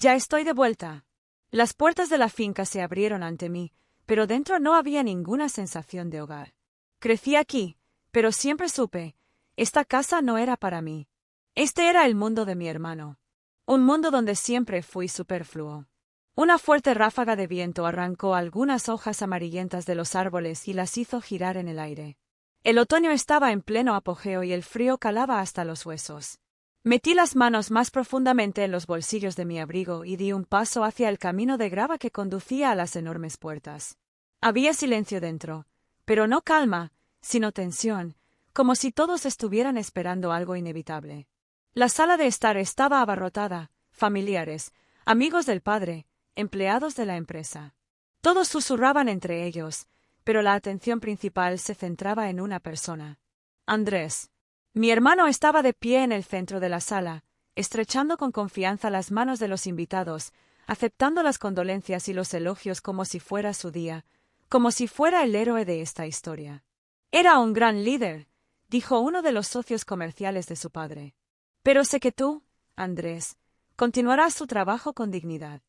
Ya estoy de vuelta. Las puertas de la finca se abrieron ante mí, pero dentro no había ninguna sensación de hogar. Crecí aquí, pero siempre supe, esta casa no era para mí. Este era el mundo de mi hermano. Un mundo donde siempre fui superfluo. Una fuerte ráfaga de viento arrancó algunas hojas amarillentas de los árboles y las hizo girar en el aire. El otoño estaba en pleno apogeo y el frío calaba hasta los huesos. Metí las manos más profundamente en los bolsillos de mi abrigo y di un paso hacia el camino de grava que conducía a las enormes puertas. Había silencio dentro, pero no calma, sino tensión, como si todos estuvieran esperando algo inevitable. La sala de estar estaba abarrotada, familiares, amigos del padre, empleados de la empresa. Todos susurraban entre ellos, pero la atención principal se centraba en una persona. Andrés. Mi hermano estaba de pie en el centro de la sala, estrechando con confianza las manos de los invitados, aceptando las condolencias y los elogios como si fuera su día, como si fuera el héroe de esta historia. Era un gran líder, dijo uno de los socios comerciales de su padre. Pero sé que tú, Andrés, continuarás su trabajo con dignidad.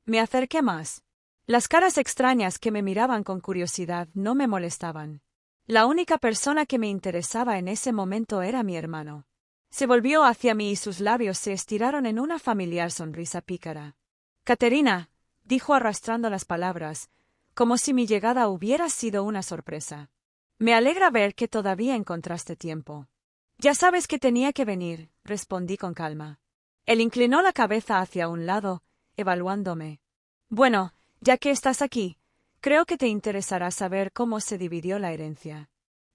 Me acerqué más. Las caras extrañas que me miraban con curiosidad no me molestaban. La única persona que me interesaba en ese momento era mi hermano. Se volvió hacia mí y sus labios se estiraron en una familiar sonrisa pícara. Caterina, dijo arrastrando las palabras, como si mi llegada hubiera sido una sorpresa. Me alegra ver que todavía encontraste tiempo. Ya sabes que tenía que venir, respondí con calma. Él inclinó la cabeza hacia un lado, evaluándome. Bueno, ya que estás aquí, creo que te interesará saber cómo se dividió la herencia.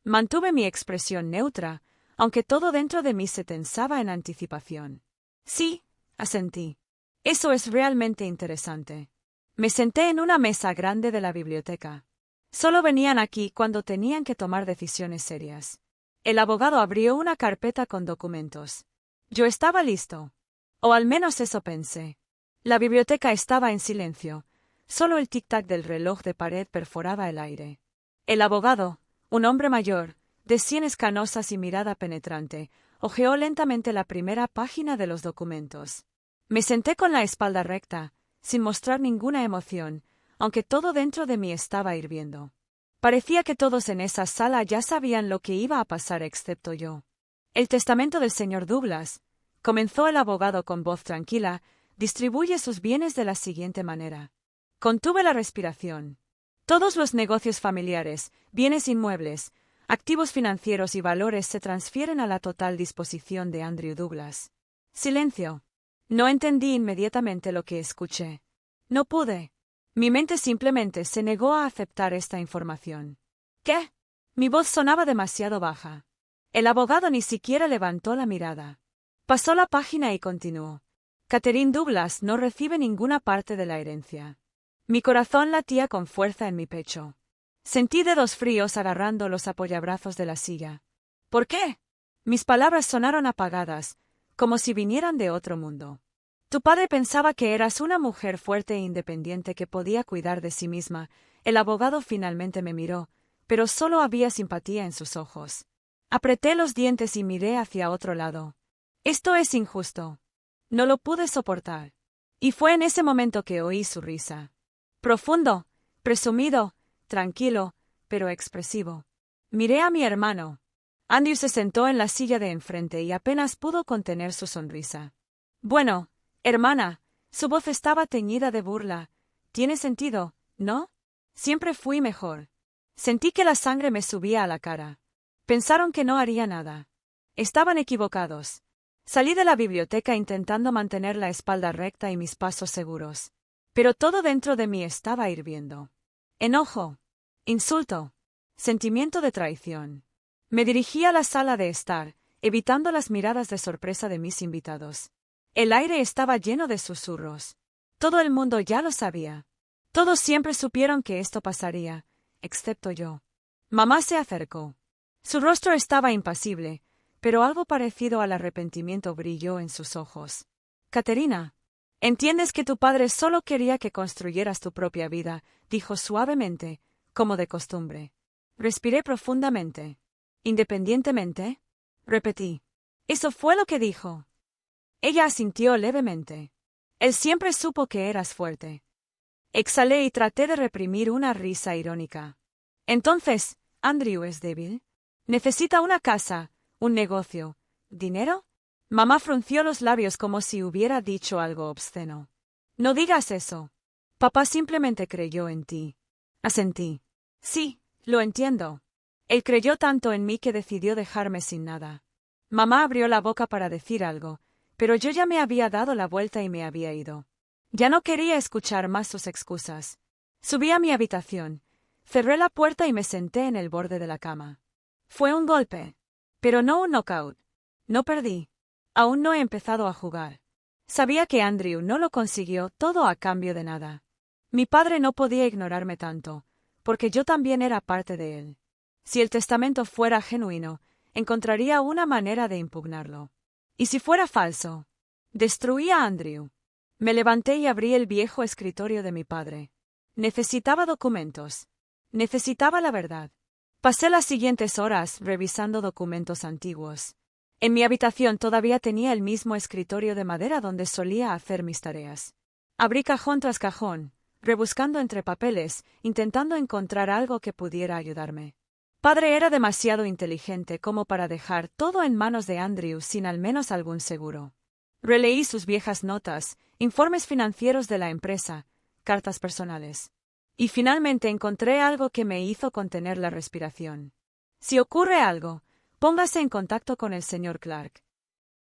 Mantuve mi expresión neutra, aunque todo dentro de mí se tensaba en anticipación. Sí, asentí. Eso es realmente interesante. Me senté en una mesa grande de la biblioteca. Solo venían aquí cuando tenían que tomar decisiones serias. El abogado abrió una carpeta con documentos. Yo estaba listo. O al menos eso pensé. La biblioteca estaba en silencio. Solo el tic-tac del reloj de pared perforaba el aire. El abogado, un hombre mayor, de sienes canosas y mirada penetrante, hojeó lentamente la primera página de los documentos. Me senté con la espalda recta, sin mostrar ninguna emoción, aunque todo dentro de mí estaba hirviendo. Parecía que todos en esa sala ya sabían lo que iba a pasar excepto yo. El testamento del señor Douglas, comenzó el abogado con voz tranquila, distribuye sus bienes de la siguiente manera. Contuve la respiración. Todos los negocios familiares, bienes inmuebles, activos financieros y valores se transfieren a la total disposición de Andrew Douglas. Silencio. No entendí inmediatamente lo que escuché. No pude. Mi mente simplemente se negó a aceptar esta información. ¿Qué? Mi voz sonaba demasiado baja. El abogado ni siquiera levantó la mirada. Pasó la página y continuó. Catherine Douglas no recibe ninguna parte de la herencia. Mi corazón latía con fuerza en mi pecho. Sentí dedos fríos agarrando los apoyabrazos de la silla. ¿Por qué? Mis palabras sonaron apagadas, como si vinieran de otro mundo. Tu padre pensaba que eras una mujer fuerte e independiente que podía cuidar de sí misma. El abogado finalmente me miró, pero solo había simpatía en sus ojos. Apreté los dientes y miré hacia otro lado. Esto es injusto. No lo pude soportar. Y fue en ese momento que oí su risa. Profundo, presumido, tranquilo, pero expresivo. Miré a mi hermano. Andrew se sentó en la silla de enfrente y apenas pudo contener su sonrisa. Bueno, hermana, su voz estaba teñida de burla. Tiene sentido, ¿no? Siempre fui mejor. Sentí que la sangre me subía a la cara. Pensaron que no haría nada. Estaban equivocados. Salí de la biblioteca intentando mantener la espalda recta y mis pasos seguros. Pero todo dentro de mí estaba hirviendo. Enojo, insulto, sentimiento de traición. Me dirigí a la sala de estar, evitando las miradas de sorpresa de mis invitados. El aire estaba lleno de susurros. Todo el mundo ya lo sabía. Todos siempre supieron que esto pasaría, excepto yo. Mamá se acercó. Su rostro estaba impasible, pero algo parecido al arrepentimiento brilló en sus ojos. Caterina, entiendes que tu padre solo quería que construyeras tu propia vida, dijo suavemente, como de costumbre. Respiré profundamente. ¿Independientemente? Repetí. Eso fue lo que dijo. Ella asintió levemente. Él siempre supo que eras fuerte. Exhalé y traté de reprimir una risa irónica. Entonces, ¿Andrew es débil? ¿Necesita una casa, un negocio, dinero? Mamá frunció los labios como si hubiera dicho algo obsceno. No digas eso. Papá simplemente creyó en ti. Asentí. Sí, lo entiendo. Él creyó tanto en mí que decidió dejarme sin nada. Mamá abrió la boca para decir algo, pero yo ya me había dado la vuelta y me había ido. Ya no quería escuchar más sus excusas. Subí a mi habitación, cerré la puerta y me senté en el borde de la cama. Fue un golpe, pero no un knockout. No perdí. Aún no he empezado a jugar. Sabía que Andrew no lo consiguió todo a cambio de nada. Mi padre no podía ignorarme tanto, porque yo también era parte de él. Si el testamento fuera genuino, encontraría una manera de impugnarlo. ¿Y si fuera falso? Destruía a Andrew. Me levanté y abrí el viejo escritorio de mi padre. Necesitaba documentos. Necesitaba la verdad. Pasé las siguientes horas revisando documentos antiguos. En mi habitación todavía tenía el mismo escritorio de madera donde solía hacer mis tareas. Abrí cajón tras cajón, rebuscando entre papeles, intentando encontrar algo que pudiera ayudarme. Padre era demasiado inteligente como para dejar todo en manos de Andrew sin al menos algún seguro. Releí sus viejas notas, informes financieros de la empresa, cartas personales. Y finalmente encontré algo que me hizo contener la respiración. Si ocurre algo, póngase en contacto con el señor Clark.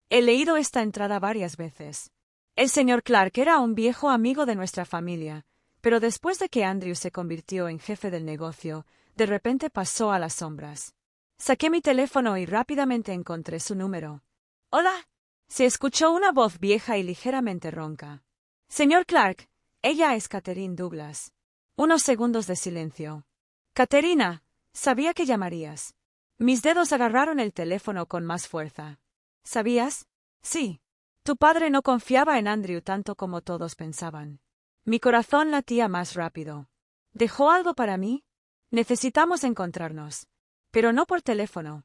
He leído esta entrada varias veces. El señor Clark era un viejo amigo de nuestra familia, pero después de que Andrew se convirtió en jefe del negocio, de repente pasó a las sombras. Saqué mi teléfono y rápidamente encontré su número. «Hola». Se escuchó una voz vieja y ligeramente ronca. «Señor Clark, ella es Catherine Douglas». Unos segundos de silencio. «Caterina, sabía que llamarías». Mis dedos agarraron el teléfono con más fuerza. «¿Sabías?» «Sí. Tu padre no confiaba en Andrew tanto como todos pensaban». Mi corazón latía más rápido. ¿Dejó algo para mí? Necesitamos encontrarnos. Pero no por teléfono.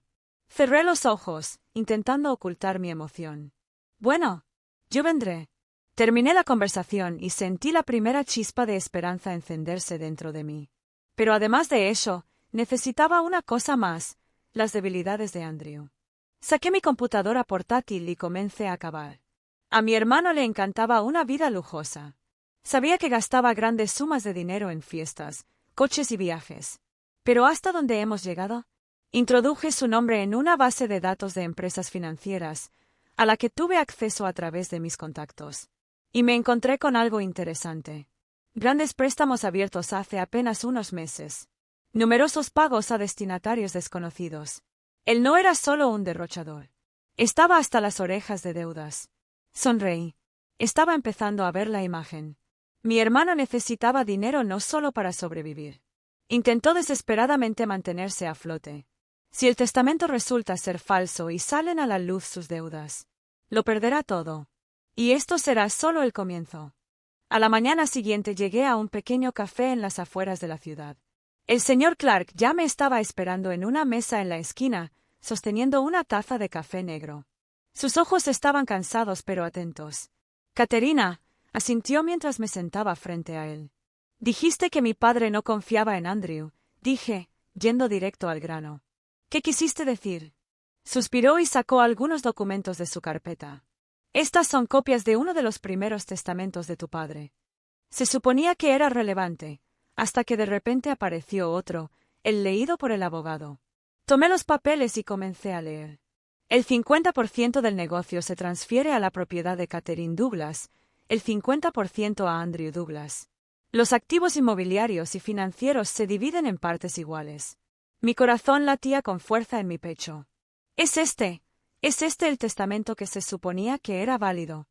Cerré los ojos, intentando ocultar mi emoción. Bueno, yo vendré. Terminé la conversación y sentí la primera chispa de esperanza encenderse dentro de mí. Pero además de eso, necesitaba una cosa más, las debilidades de Andrew. Saqué mi computadora portátil y comencé a cavar. A mi hermano le encantaba una vida lujosa. Sabía que gastaba grandes sumas de dinero en fiestas, coches y viajes. Pero ¿hasta dónde hemos llegado? Introduje su nombre en una base de datos de empresas financieras, a la que tuve acceso a través de mis contactos. Y me encontré con algo interesante. Grandes préstamos abiertos hace apenas unos meses. Numerosos pagos a destinatarios desconocidos. Él no era solo un derrochador. Estaba hasta las orejas de deudas. Sonreí. Estaba empezando a ver la imagen. Mi hermano necesitaba dinero no solo para sobrevivir. Intentó desesperadamente mantenerse a flote. Si el testamento resulta ser falso y salen a la luz sus deudas, lo perderá todo. Y esto será solo el comienzo. A la mañana siguiente llegué a un pequeño café en las afueras de la ciudad. El señor Clark ya me estaba esperando en una mesa en la esquina, sosteniendo una taza de café negro. Sus ojos estaban cansados pero atentos. «Caterina», asintió mientras me sentaba frente a él. «Dijiste que mi padre no confiaba en Andrew», dije, yendo directo al grano. «¿Qué quisiste decir?» Suspiró y sacó algunos documentos de su carpeta. «Estas son copias de uno de los primeros testamentos de tu padre». Se suponía que era relevante, hasta que de repente apareció otro, el leído por el abogado. Tomé los papeles y comencé a leer. El 50% del negocio se transfiere a la propiedad de Catherine Douglas, el 50% a Andrew Douglas. Los activos inmobiliarios y financieros se dividen en partes iguales. Mi corazón latía con fuerza en mi pecho. Es este el testamento que se suponía que era válido.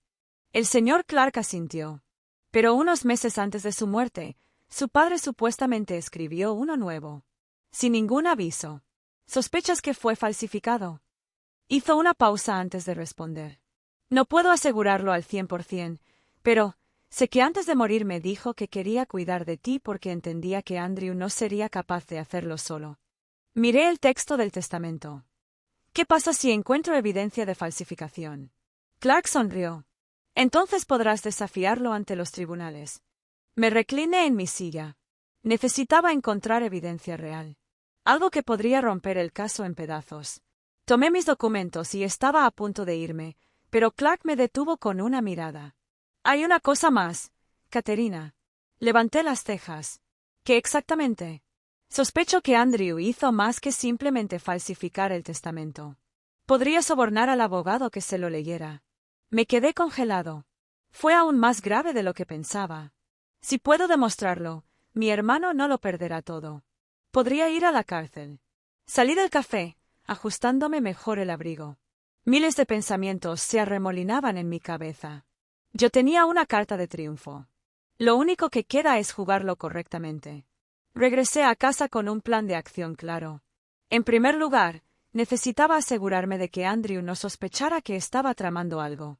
El señor Clark asintió. Pero unos meses antes de su muerte, su padre supuestamente escribió uno nuevo. Sin ningún aviso. ¿Sospechas que fue falsificado? Hizo una pausa antes de responder. No puedo asegurarlo al 100%, pero sé que antes de morir me dijo que quería cuidar de ti porque entendía que Andrew no sería capaz de hacerlo solo. Miré el texto del testamento. ¿Qué pasa si encuentro evidencia de falsificación? Clark sonrió. Entonces podrás desafiarlo ante los tribunales. Me recliné en mi silla. Necesitaba encontrar evidencia real. Algo que podría romper el caso en pedazos. Tomé mis documentos y estaba a punto de irme, pero Clark me detuvo con una mirada. Hay una cosa más, Caterina. Levanté las cejas. ¿Qué exactamente? Sospecho que Andrew hizo más que simplemente falsificar el testamento. Podría sobornar al abogado que se lo leyera. Me quedé congelado. Fue aún más grave de lo que pensaba. Si puedo demostrarlo, mi hermano no lo perderá todo. Podría ir a la cárcel. Salí del café, ajustándome mejor el abrigo. Miles de pensamientos se arremolinaban en mi cabeza. Yo tenía una carta de triunfo. Lo único que queda es jugarlo correctamente. Regresé a casa con un plan de acción claro. En primer lugar, necesitaba asegurarme de que Andrew no sospechara que estaba tramando algo.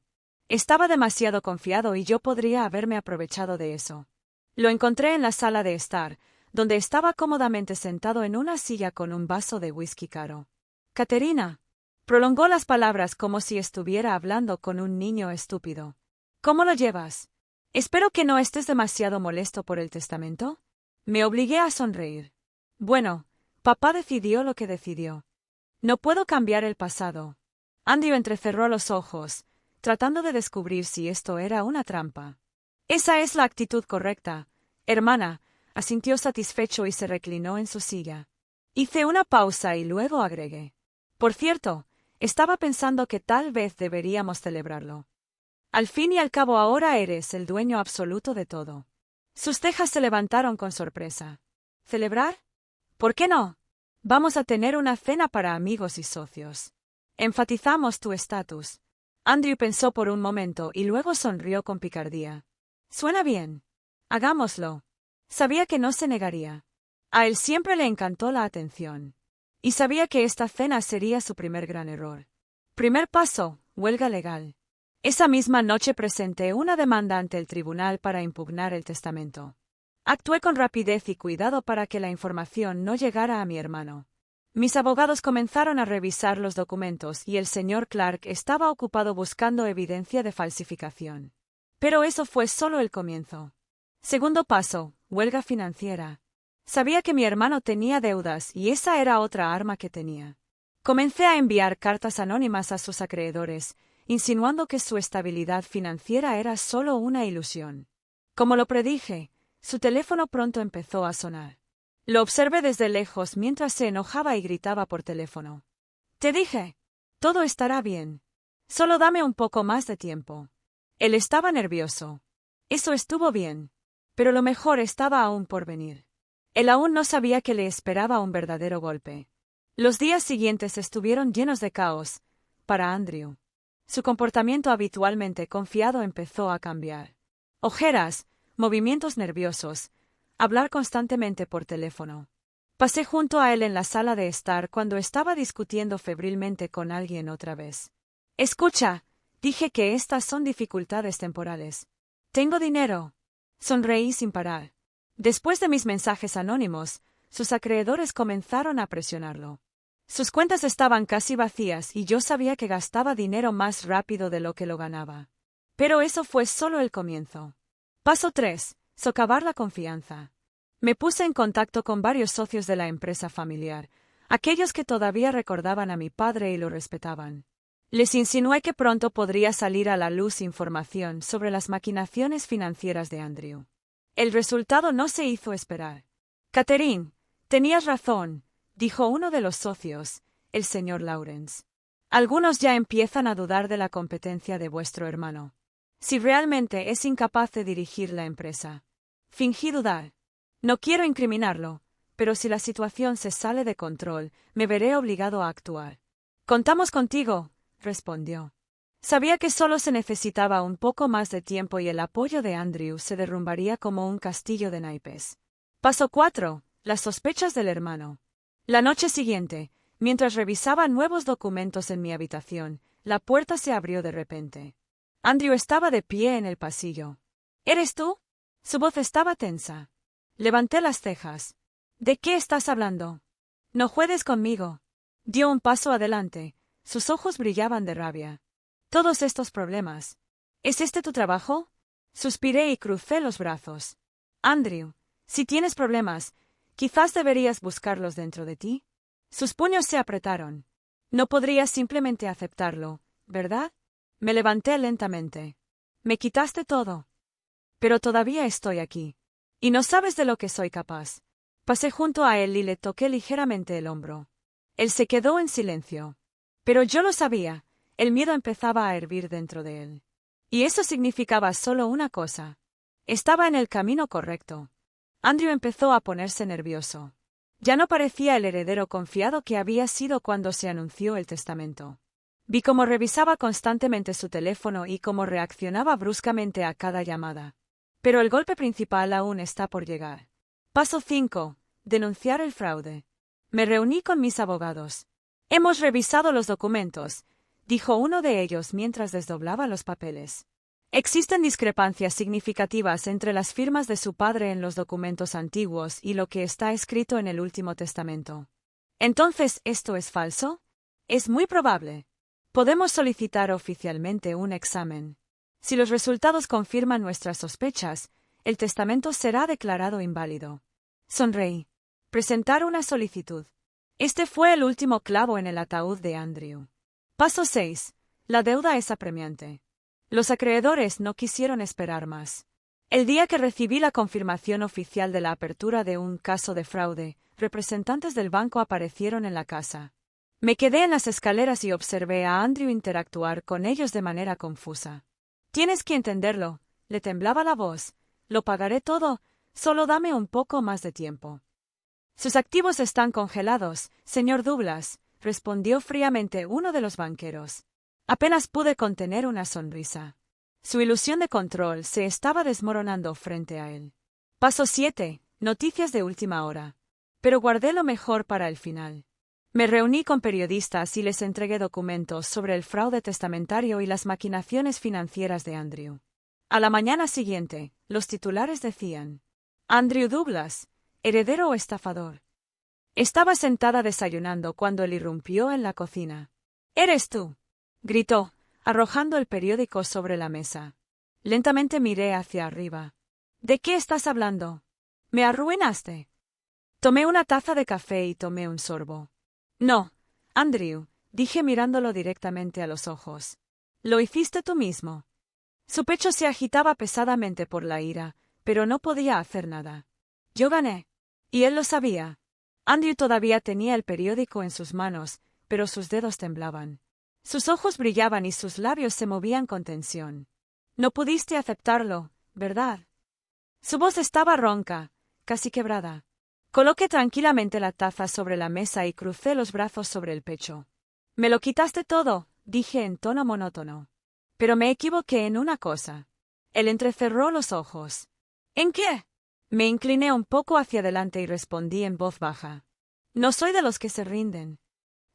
Estaba demasiado confiado y yo podría haberme aprovechado de eso. Lo encontré en la sala de estar, donde estaba cómodamente sentado en una silla con un vaso de whisky caro. Caterina. Prolongó las palabras como si estuviera hablando con un niño estúpido. ¿Cómo lo llevas? Espero que no estés demasiado molesto por el testamento. Me obligué a sonreír. Bueno, papá decidió lo que decidió. No puedo cambiar el pasado. Andrew entrecerró los ojos, tratando de descubrir si esto era una trampa. Esa es la actitud correcta, hermana, asintió satisfecho y se reclinó en su silla. Hice una pausa y luego agregué. Por cierto, estaba pensando que tal vez deberíamos celebrarlo. Al fin y al cabo ahora eres el dueño absoluto de todo. Sus cejas se levantaron con sorpresa. ¿Celebrar? ¿Por qué no? Vamos a tener una cena para amigos y socios. Enfatizamos tu estatus. Andrew pensó por un momento y luego sonrió con picardía. Suena bien. Hagámoslo. Sabía que no se negaría. A él siempre le encantó la atención. Y sabía que esta cena sería su primer gran error. Primer paso, huelga legal. Esa misma noche presenté una demanda ante el tribunal para impugnar el testamento. Actué con rapidez y cuidado para que la información no llegara a mi hermano. Mis abogados comenzaron a revisar los documentos y el señor Clark estaba ocupado buscando evidencia de falsificación. Pero eso fue solo el comienzo. Segundo paso, huelga financiera. Sabía que mi hermano tenía deudas y esa era otra arma que tenía. Comencé a enviar cartas anónimas a sus acreedores, insinuando que su estabilidad financiera era solo una ilusión. Como lo predije, su teléfono pronto empezó a sonar. Lo observé desde lejos mientras se enojaba y gritaba por teléfono. Te dije, todo estará bien. Solo dame un poco más de tiempo. Él estaba nervioso. Eso estuvo bien. Pero lo mejor estaba aún por venir. Él aún no sabía que le esperaba un verdadero golpe. Los días siguientes estuvieron llenos de caos, para Andrew. Su comportamiento habitualmente confiado empezó a cambiar. Ojeras, movimientos nerviosos, hablar constantemente por teléfono. Pasé junto a él en la sala de estar cuando estaba discutiendo febrilmente con alguien otra vez. Escucha, dije que estas son dificultades temporales. Tengo dinero. Sonreí sin parar. Después de mis mensajes anónimos, sus acreedores comenzaron a presionarlo. Sus cuentas estaban casi vacías y yo sabía que gastaba dinero más rápido de lo que lo ganaba. Pero eso fue solo el comienzo. Paso 3. Socavar la confianza. Me puse en contacto con varios socios de la empresa familiar, aquellos que todavía recordaban a mi padre y lo respetaban. Les insinué que pronto podría salir a la luz información sobre las maquinaciones financieras de Andrew. El resultado no se hizo esperar. Catherine, tenías razón, dijo uno de los socios, el señor Lawrence. Algunos ya empiezan a dudar de la competencia de vuestro hermano. Si realmente es incapaz de dirigir la empresa. Fingí dudar. No quiero incriminarlo, pero si la situación se sale de control, me veré obligado a actuar. Contamos contigo, respondió. Sabía que solo se necesitaba un poco más de tiempo y el apoyo de Andrew se derrumbaría como un castillo de naipes. Paso 4. Las sospechas del hermano. La noche siguiente, mientras revisaba nuevos documentos en mi habitación, la puerta se abrió de repente. Andrew estaba de pie en el pasillo. ¿Eres tú? Su voz estaba tensa. Levanté las cejas. ¿De qué estás hablando? No juegues conmigo. Dio un paso adelante. Sus ojos brillaban de rabia. Todos estos problemas. ¿Es este tu trabajo? Suspiré y crucé los brazos. Andrew, si tienes problemas, quizás deberías buscarlos dentro de ti. Sus puños se apretaron. No podrías simplemente aceptarlo, ¿verdad? Me levanté lentamente. Me quitaste todo. Pero todavía estoy aquí. Y no sabes de lo que soy capaz. Pasé junto a él y le toqué ligeramente el hombro. Él se quedó en silencio. Pero yo lo sabía, el miedo empezaba a hervir dentro de él. Y eso significaba solo una cosa. Estaba en el camino correcto. Andrew empezó a ponerse nervioso. Ya no parecía el heredero confiado que había sido cuando se anunció el testamento. Vi cómo revisaba constantemente su teléfono y cómo reaccionaba bruscamente a cada llamada. Pero el golpe principal aún está por llegar. Paso 5. Denunciar el fraude. Me reuní con mis abogados. Hemos revisado los documentos, dijo uno de ellos mientras desdoblaba los papeles. Existen discrepancias significativas entre las firmas de su padre en los documentos antiguos y lo que está escrito en el último testamento. ¿Entonces esto es falso? Es muy probable. Podemos solicitar oficialmente un examen. Si los resultados confirman nuestras sospechas, el testamento será declarado inválido. Sonreí. Presentar una solicitud. Este fue el último clavo en el ataúd de Andrew. Paso 6. La deuda es apremiante. Los acreedores no quisieron esperar más. El día que recibí la confirmación oficial de la apertura de un caso de fraude, representantes del banco aparecieron en la casa. Me quedé en las escaleras y observé a Andrew interactuar con ellos de manera confusa. Tienes que entenderlo, le temblaba la voz. Lo pagaré todo, solo dame un poco más de tiempo. Sus activos están congelados, señor Douglas, respondió fríamente uno de los banqueros. Apenas pude contener una sonrisa. Su ilusión de control se estaba desmoronando frente a él. Paso 7. Noticias de última hora. Pero guardé lo mejor para el final. Me reuní con periodistas y les entregué documentos sobre el fraude testamentario y las maquinaciones financieras de Andrew. A la mañana siguiente, los titulares decían: Andrew Douglas, heredero o estafador. Estaba sentada desayunando cuando él irrumpió en la cocina. «¿Eres tú?», gritó, arrojando el periódico sobre la mesa. Lentamente miré hacia arriba. «¿De qué estás hablando? Me arruinaste». Tomé una taza de café y tomé un sorbo. «No, Andrew», dije mirándolo directamente a los ojos. «Lo hiciste tú mismo». Su pecho se agitaba pesadamente por la ira, pero no podía hacer nada. Yo gané. Y él lo sabía. Andrew todavía tenía el periódico en sus manos, pero sus dedos temblaban. Sus ojos brillaban y sus labios se movían con tensión. No pudiste aceptarlo, ¿verdad? Su voz estaba ronca, casi quebrada. Coloqué tranquilamente la taza sobre la mesa y crucé los brazos sobre el pecho. «Me lo quitaste todo», dije en tono monótono. «Pero me equivoqué en una cosa». Él entrecerró los ojos. «¿En qué?». Me incliné un poco hacia adelante y respondí en voz baja. «No soy de los que se rinden».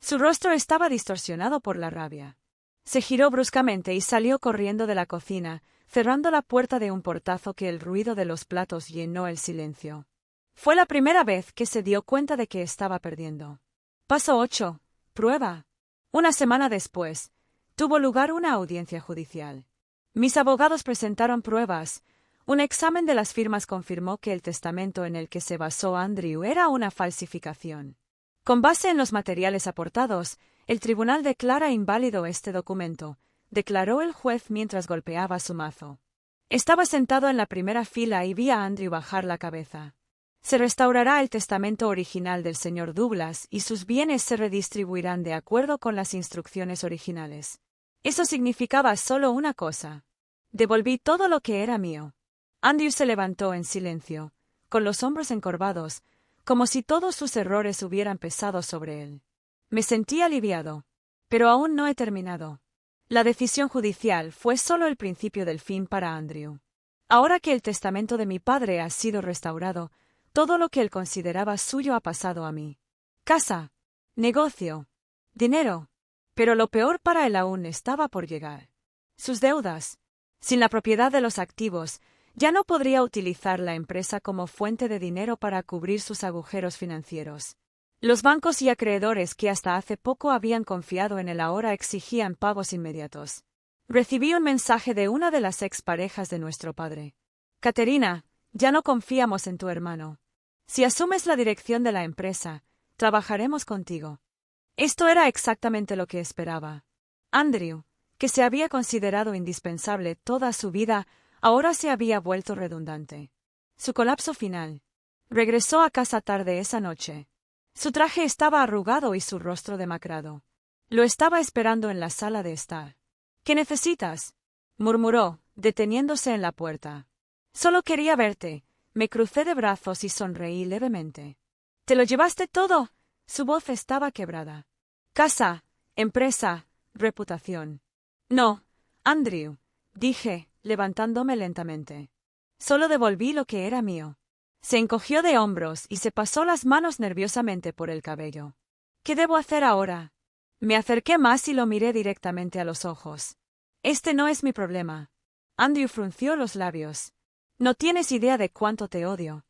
Su rostro estaba distorsionado por la rabia. Se giró bruscamente y salió corriendo de la cocina, cerrando la puerta de un portazo que el ruido de los platos llenó el silencio. Fue la primera vez que se dio cuenta de que estaba perdiendo. Paso 8. Prueba. Una semana después, tuvo lugar una audiencia judicial. Mis abogados presentaron pruebas. Un examen de las firmas confirmó que el testamento en el que se basó Andrew era una falsificación. Con base en los materiales aportados, el tribunal declara inválido este documento, declaró el juez mientras golpeaba su mazo. Estaba sentado en la primera fila y vi a Andrew bajar la cabeza. Se restaurará el testamento original del señor Douglas y sus bienes se redistribuirán de acuerdo con las instrucciones originales. Eso significaba solo una cosa. Devolví todo lo que era mío. Andrew se levantó en silencio, con los hombros encorvados, como si todos sus errores hubieran pesado sobre él. Me sentí aliviado. Pero aún no he terminado. La decisión judicial fue solo el principio del fin para Andrew. Ahora que el testamento de mi padre ha sido restaurado, todo lo que él consideraba suyo ha pasado a mí. Casa, negocio, dinero. Pero lo peor para él aún estaba por llegar. Sus deudas. Sin la propiedad de los activos, ya no podría utilizar la empresa como fuente de dinero para cubrir sus agujeros financieros. Los bancos y acreedores que hasta hace poco habían confiado en él ahora exigían pagos inmediatos. Recibí un mensaje de una de las exparejas de nuestro padre. Caterina, ya no confiamos en tu hermano. Si asumes la dirección de la empresa, trabajaremos contigo. Esto era exactamente lo que esperaba. Andrew, que se había considerado indispensable toda su vida, ahora se había vuelto redundante. Su colapso final. Regresó a casa tarde esa noche. Su traje estaba arrugado y su rostro demacrado. Lo estaba esperando en la sala de estar. ¿Qué necesitas?, murmuró, deteniéndose en la puerta. Solo quería verte. Me crucé de brazos y sonreí levemente. ¿Te lo llevaste todo? Su voz estaba quebrada. Casa, empresa, reputación. No, Andrew, dije, levantándome lentamente. Solo devolví lo que era mío. Se encogió de hombros y se pasó las manos nerviosamente por el cabello. ¿Qué debo hacer ahora? Me acerqué más y lo miré directamente a los ojos. Este no es mi problema. Andrew frunció los labios. No tienes idea de cuánto te odio.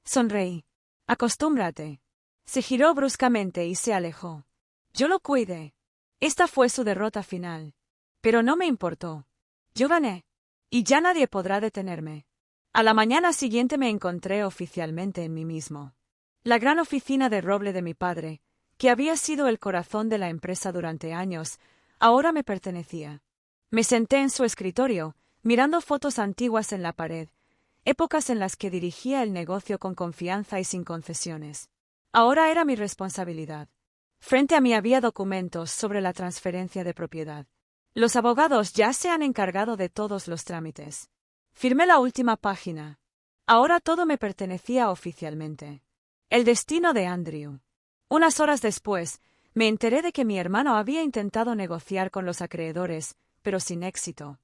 Sonreí. Acostúmbrate. Se giró bruscamente y se alejó. Yo lo cuidé. Esta fue su derrota final. Pero no me importó. Yo gané. Y ya nadie podrá detenerme. A la mañana siguiente me encontré oficialmente en mí mismo. La gran oficina de roble de mi padre, que había sido el corazón de la empresa durante años, ahora me pertenecía. Me senté en su escritorio, mirando fotos antiguas en la pared, épocas en las que dirigía el negocio con confianza y sin concesiones. Ahora era mi responsabilidad. Frente a mí había documentos sobre la transferencia de propiedad. Los abogados ya se han encargado de todos los trámites. Firmé la última página. Ahora todo me pertenecía oficialmente. El destino de Andrew. Unas horas después, me enteré de que mi hermano había intentado negociar con los acreedores, pero sin éxito.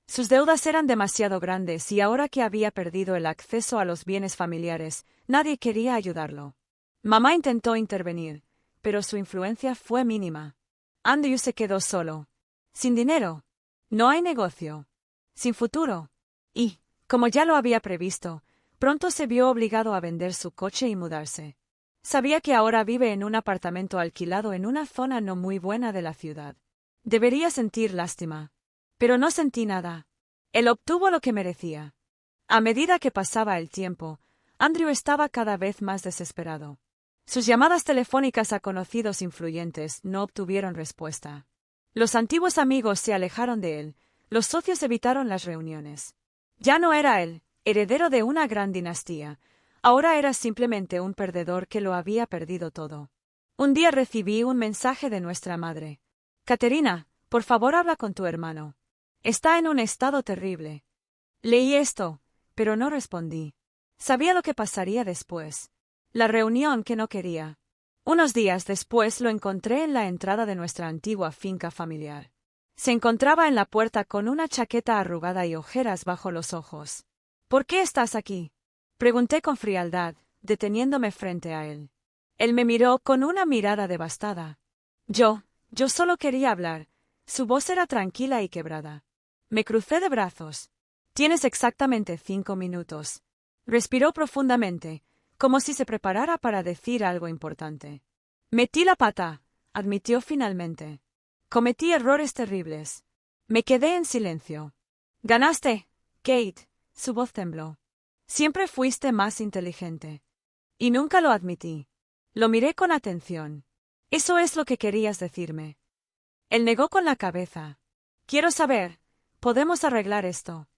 Sus deudas eran demasiado grandes y ahora que había perdido el acceso a los bienes familiares, nadie quería ayudarlo. Mamá intentó intervenir, pero su influencia fue mínima. Andrew se quedó solo. Sin dinero. No hay negocio. Sin futuro. Y, como ya lo había previsto, pronto se vio obligado a vender su coche y mudarse. Sabía que ahora vive en un apartamento alquilado en una zona no muy buena de la ciudad. Debería sentir lástima. Pero no sentí nada. Él obtuvo lo que merecía. A medida que pasaba el tiempo, Andrew estaba cada vez más desesperado. Sus llamadas telefónicas a conocidos influyentes no obtuvieron respuesta. Los antiguos amigos se alejaron de él, los socios evitaron las reuniones. Ya no era él, heredero de una gran dinastía, ahora era simplemente un perdedor que lo había perdido todo. Un día recibí un mensaje de nuestra madre. Caterina, por favor habla con tu hermano. Está en un estado terrible. Leí esto, pero no respondí. Sabía lo que pasaría después. La reunión que no quería. Unos días después lo encontré en la entrada de nuestra antigua finca familiar. Se encontraba en la puerta con una chaqueta arrugada y ojeras bajo los ojos. ¿Por qué estás aquí?, pregunté con frialdad, deteniéndome frente a él. Él me miró con una mirada devastada. Yo solo quería hablar. Su voz era tranquila y quebrada. Me crucé de brazos. Tienes exactamente 5 minutos. Respiró profundamente, como si se preparara para decir algo importante. Metí la pata, admitió finalmente. Cometí errores terribles. Me quedé en silencio. Ganaste, Kate. Su voz tembló. Siempre fuiste más inteligente. Y nunca lo admití. Lo miré con atención. Eso es lo que querías decirme. Él negó con la cabeza. Quiero saber, ¿podemos arreglar esto?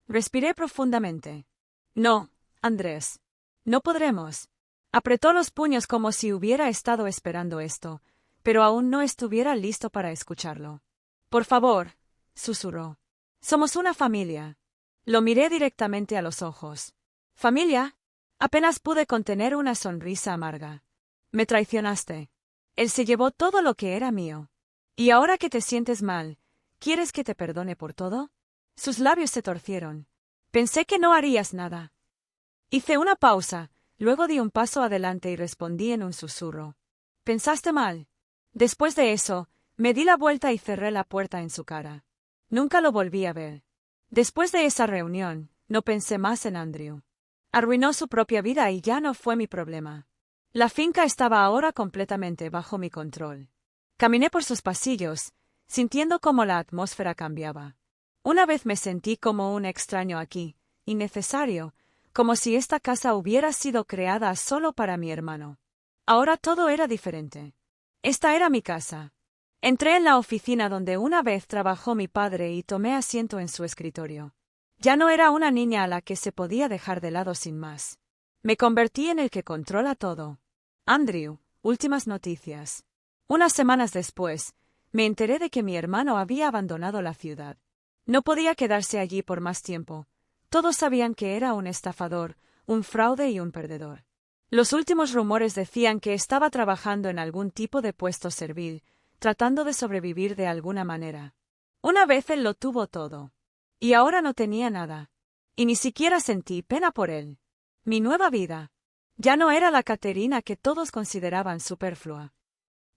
Respiré profundamente. No, Andrés. No podremos. Apretó los puños como si hubiera estado esperando esto, pero aún no estuviera listo para escucharlo. Por favor, susurró. Somos una familia. Lo miré directamente a los ojos. ¿Familia? Apenas pude contener una sonrisa amarga. Me traicionaste. Él se llevó todo lo que era mío. Y ahora que te sientes mal, ¿quieres que te perdone por todo? Sus labios se torcieron. Pensé que no harías nada. Hice una pausa, luego di un paso adelante y respondí en un susurro. Pensaste mal. Después de eso, me di la vuelta y cerré la puerta en su cara. Nunca lo volví a ver. Después de esa reunión, no pensé más en Andrew. Arruinó su propia vida y ya no fue mi problema. La finca estaba ahora completamente bajo mi control. Caminé por sus pasillos, sintiendo cómo la atmósfera cambiaba. Una vez me sentí como un extraño aquí, innecesario, como si esta casa hubiera sido creada solo para mi hermano. Ahora todo era diferente. Esta era mi casa. Entré en la oficina donde una vez trabajó mi padre y tomé asiento en su escritorio. Ya no era una niña a la que se podía dejar de lado sin más. Me convertí en el que controla todo. Andrew, últimas noticias. Unas semanas después, me enteré de que mi hermano había abandonado la ciudad. No podía quedarse allí por más tiempo. Todos sabían que era un estafador, un fraude y un perdedor. Los últimos rumores decían que estaba trabajando en algún tipo de puesto servil, tratando de sobrevivir de alguna manera. Una vez él lo tuvo todo. Y ahora no tenía nada. Y ni siquiera sentí pena por él. Mi nueva vida. Ya no era la Caterina que todos consideraban superflua.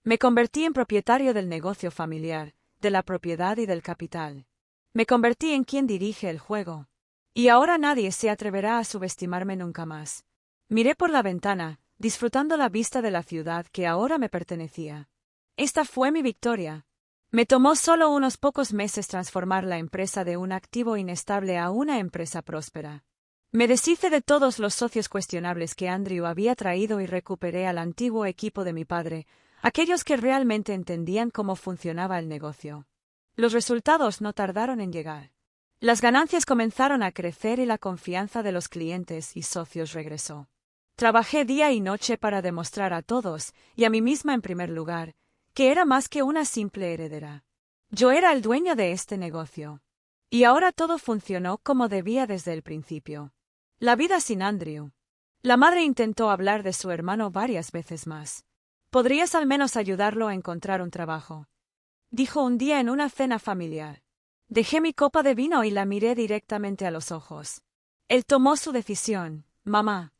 Me convertí en propietario del negocio familiar, de la propiedad y del capital. Me convertí en quien dirige el juego. Y ahora nadie se atreverá a subestimarme nunca más. Miré por la ventana, disfrutando la vista de la ciudad que ahora me pertenecía. Esta fue mi victoria. Me tomó solo unos pocos meses transformar la empresa de un activo inestable a una empresa próspera. Me deshice de todos los socios cuestionables que Andrew había traído y recuperé al antiguo equipo de mi padre, aquellos que realmente entendían cómo funcionaba el negocio. Los resultados no tardaron en llegar. Las ganancias comenzaron a crecer y la confianza de los clientes y socios regresó. Trabajé día y noche para demostrar a todos, y a mí misma en primer lugar, que era más que una simple heredera. Yo era el dueño de este negocio. Y ahora todo funcionó como debía desde el principio. La vida sin Andrew. La madre intentó hablar de su hermano varias veces más. ¿Podrías al menos ayudarlo a encontrar un trabajo?, dijo un día en una cena familiar. Dejé mi copa de vino y la miré directamente a los ojos. Él tomó su decisión, mamá.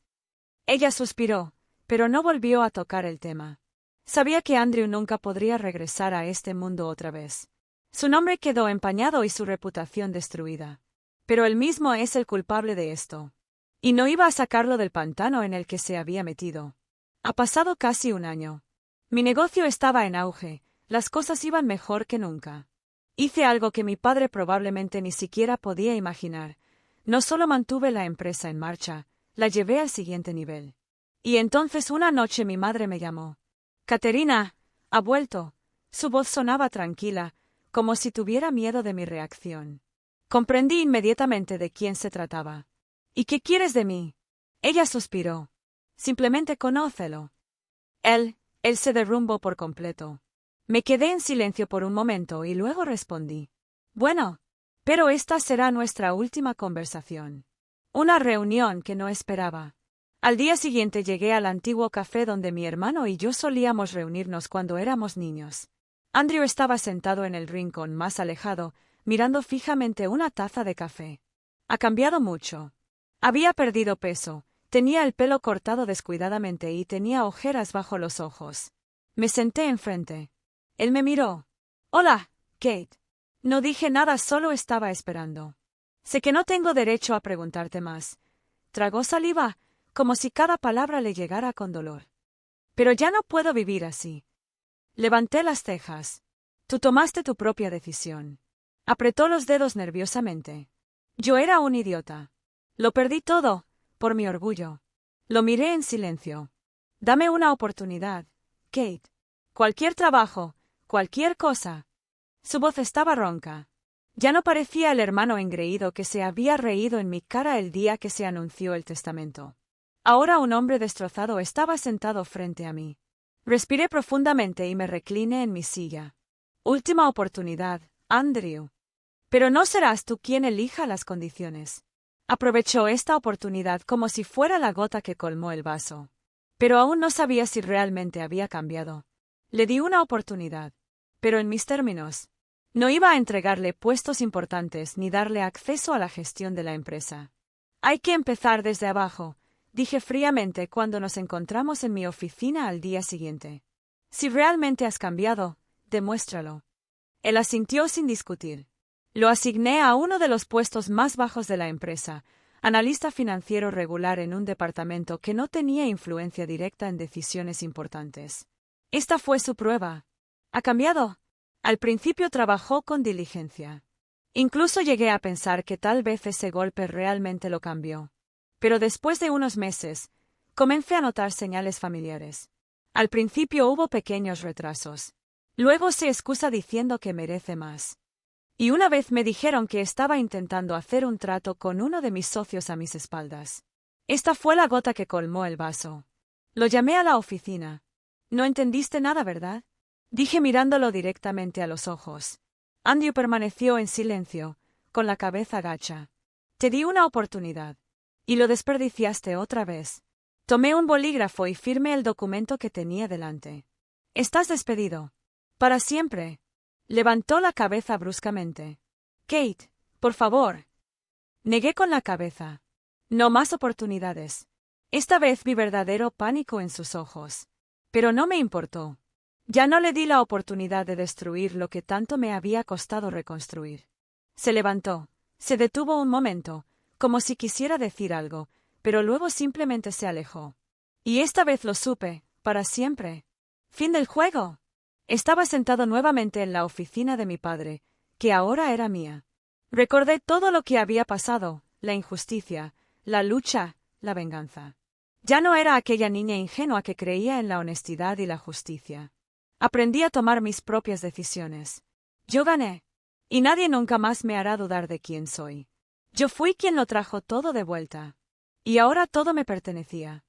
Ella suspiró, pero no volvió a tocar el tema. Sabía que Andrew nunca podría regresar a este mundo otra vez. Su nombre quedó empañado y su reputación destruida. Pero él mismo es el culpable de esto. Y no iba a sacarlo del pantano en el que se había metido. Ha pasado casi un año. Mi negocio estaba en auge, las cosas iban mejor que nunca. Hice algo que mi padre probablemente ni siquiera podía imaginar. No solo mantuve la empresa en marcha, la llevé al siguiente nivel. Y entonces una noche mi madre me llamó. Caterina, ha vuelto. Su voz sonaba tranquila, como si tuviera miedo de mi reacción. Comprendí inmediatamente de quién se trataba. ¿Y qué quieres de mí? Ella suspiró. Simplemente conócelo. Él se derrumbó por completo. Me quedé en silencio por un momento y luego respondí. Bueno, pero esta será nuestra última conversación. Una reunión que no esperaba. Al día siguiente llegué al antiguo café donde mi hermano y yo solíamos reunirnos cuando éramos niños. Andrew estaba sentado en el rincón más alejado, mirando fijamente una taza de café. Ha cambiado mucho. Había perdido peso, tenía el pelo cortado descuidadamente y tenía ojeras bajo los ojos. Me senté enfrente. Él me miró. Hola, Kate. No dije nada, solo estaba esperando. Sé que no tengo derecho a preguntarte más. Tragó saliva, como si cada palabra le llegara con dolor. Pero ya no puedo vivir así. Levanté las cejas. Tú tomaste tu propia decisión. Apretó los dedos nerviosamente. Yo era un idiota. Lo perdí todo, por mi orgullo. Lo miré en silencio. Dame una oportunidad, Kate. Cualquier trabajo, cualquier cosa. Su voz estaba ronca. Ya no parecía el hermano engreído que se había reído en mi cara el día que se anunció el testamento. Ahora un hombre destrozado estaba sentado frente a mí. Respiré profundamente y me recliné en mi silla. Última oportunidad, Andrew. Pero no serás tú quien elija las condiciones. Aprovechó esta oportunidad como si fuera la gota que colmó el vaso. Pero aún no sabía si realmente había cambiado. Le di una oportunidad. Pero en mis términos. No iba a entregarle puestos importantes ni darle acceso a la gestión de la empresa. Hay que empezar desde abajo, dije fríamente cuando nos encontramos en mi oficina al día siguiente. Si realmente has cambiado, demuéstralo. Él asintió sin discutir. Lo asigné a uno de los puestos más bajos de la empresa, analista financiero regular en un departamento que no tenía influencia directa en decisiones importantes. Esta fue su prueba. ¿Ha cambiado? Al principio trabajó con diligencia. Incluso llegué a pensar que tal vez ese golpe realmente lo cambió. Pero después de unos meses, comencé a notar señales familiares. Al principio hubo pequeños retrasos. Luego se excusa diciendo que merece más. Y una vez me dijeron que estaba intentando hacer un trato con uno de mis socios a mis espaldas. Esta fue la gota que colmó el vaso. Lo llamé a la oficina. No entendiste nada, ¿verdad? Dije mirándolo directamente a los ojos. Andrew permaneció en silencio, con la cabeza gacha. Te di una oportunidad. Y lo desperdiciaste otra vez. Tomé un bolígrafo y firmé el documento que tenía delante. Estás despedido. Para siempre. Levantó la cabeza bruscamente. Kate, por favor. Negué con la cabeza. No más oportunidades. Esta vez vi verdadero pánico en sus ojos. Pero no me importó. Ya no le di la oportunidad de destruir lo que tanto me había costado reconstruir. Se levantó, se detuvo un momento, como si quisiera decir algo, pero luego simplemente se alejó. Y esta vez lo supe, para siempre. Fin del juego. Estaba sentado nuevamente en la oficina de mi padre, que ahora era mía. Recordé todo lo que había pasado, la injusticia, la lucha, la venganza. Ya no era aquella niña ingenua que creía en la honestidad y la justicia. Aprendí a tomar mis propias decisiones. Yo gané. Y nadie nunca más me hará dudar de quién soy. Yo fui quien lo trajo todo de vuelta. Y ahora todo me pertenecía.